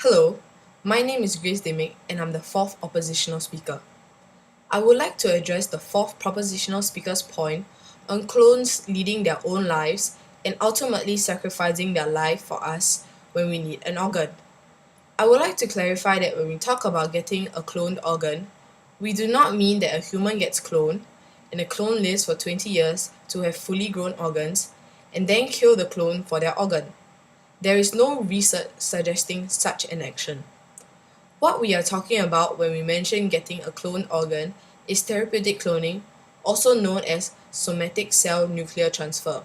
Hello, my name is Grace Demick and I'm the fourth oppositional speaker. I would like to address the fourth propositional speaker's point on clones leading their own lives and ultimately sacrificing their life for us when we need an organ. I would like to clarify that when we talk about getting a cloned organ, we do not mean that a human gets cloned and the clone lives for 20 years to have fully grown organs and then kill the clone for their organ. There is no research suggesting such an action. What we are talking about when we mention getting a cloned organ is therapeutic cloning, also known as somatic cell nuclear transfer.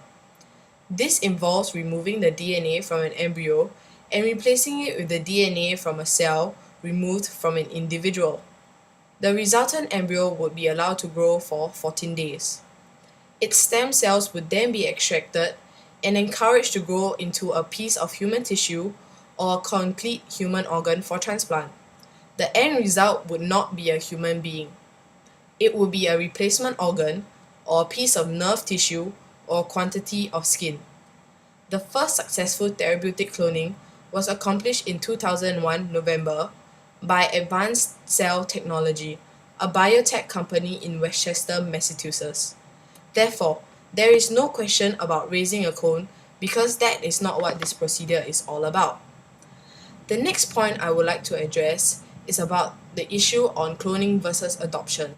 This involves removing the DNA from an embryo and replacing it with the DNA from a cell removed from an individual. The resultant embryo would be allowed to grow for 14 days. Its stem cells would then be extracted and encouraged to grow into a piece of human tissue or a complete human organ for transplant. The end result would not be a human being. It would be a replacement organ or a piece of nerve tissue or a quantity of skin. The first successful therapeutic cloning was accomplished in 2001 November by Advanced Cell Technology, a biotech company in Westchester, Massachusetts. Therefore, there is no question about raising a clone because that is not what this procedure is all about. The next point I would like to address is about the issue on cloning versus adoption.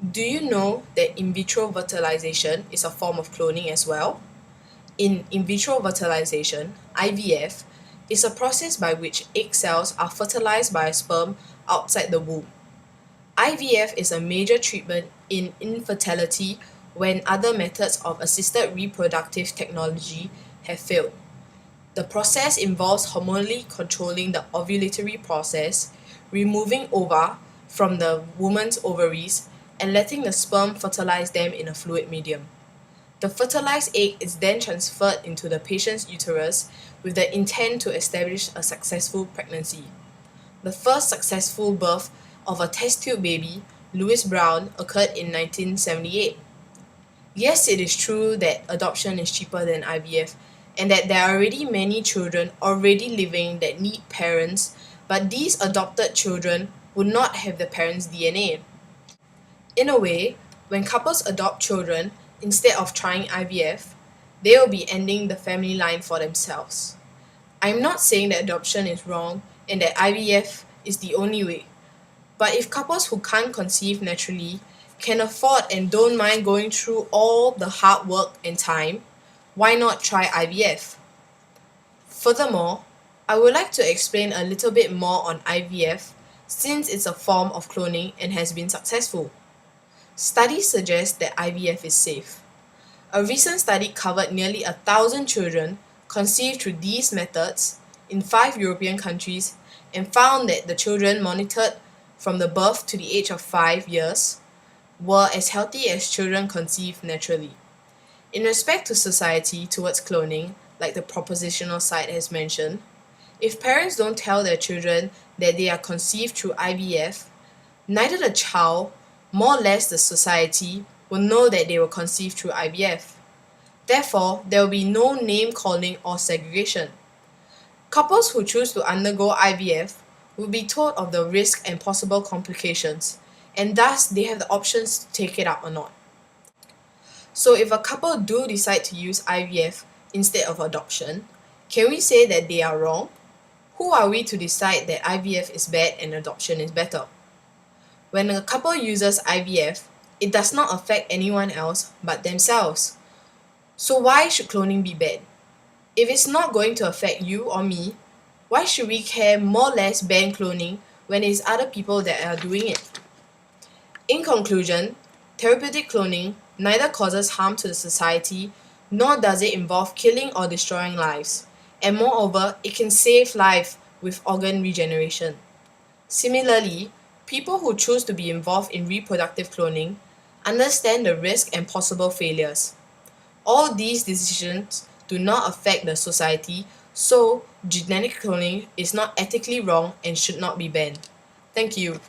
Do you know that in vitro fertilization is a form of cloning as well? In vitro fertilization, IVF, is a process by which egg cells are fertilized by a sperm outside the womb. IVF is a major treatment in infertility when other methods of assisted reproductive technology have failed. The process involves hormonally controlling the ovulatory process, removing ova from the woman's ovaries, and letting the sperm fertilize them in a fluid medium. The fertilized egg is then transferred into the patient's uterus with the intent to establish a successful pregnancy. The first successful birth of a test tube baby, Louis Brown, occurred in 1978. Yes, it is true that adoption is cheaper than IVF and that there are already many children already living that need parents, but these adopted children would not have the parents' DNA. In a way, when couples adopt children instead of trying IVF, they will be ending the family line for themselves. I'm not saying that adoption is wrong and that IVF is the only way, but if couples who can't conceive naturally can afford and don't mind going through all the hard work and time, why not try IVF? Furthermore, I would like to explain a little bit more on IVF since it's a form of cloning and has been successful. Studies suggest that IVF is safe. A recent study covered nearly 1,000 children conceived through these methods in 5 European countries and found that the children monitored from the birth to the age of 5 years were as healthy as children conceived naturally. In respect to society towards cloning, like the propositional side has mentioned, if parents don't tell their children that they are conceived through IVF, neither the child, more or less the society, will know that they were conceived through IVF. Therefore, there will be no name calling or segregation. Couples who choose to undergo IVF will be told of the risk and possible complications, and thus they have the options to take it up or not. So if a couple do decide to use IVF instead of adoption, can we say that they are wrong? Who are we to decide that IVF is bad and adoption is better? When a couple uses IVF, it does not affect anyone else but themselves. So why should cloning be bad? If it's not going to affect you or me, why should we care more or less ban cloning when it's other people that are doing it? In conclusion, therapeutic cloning neither causes harm to the society nor does it involve killing or destroying lives, and moreover, it can save life with organ regeneration. Similarly, people who choose to be involved in reproductive cloning understand the risk and possible failures. All these decisions do not affect the society, so genetic cloning is not ethically wrong and should not be banned. Thank you.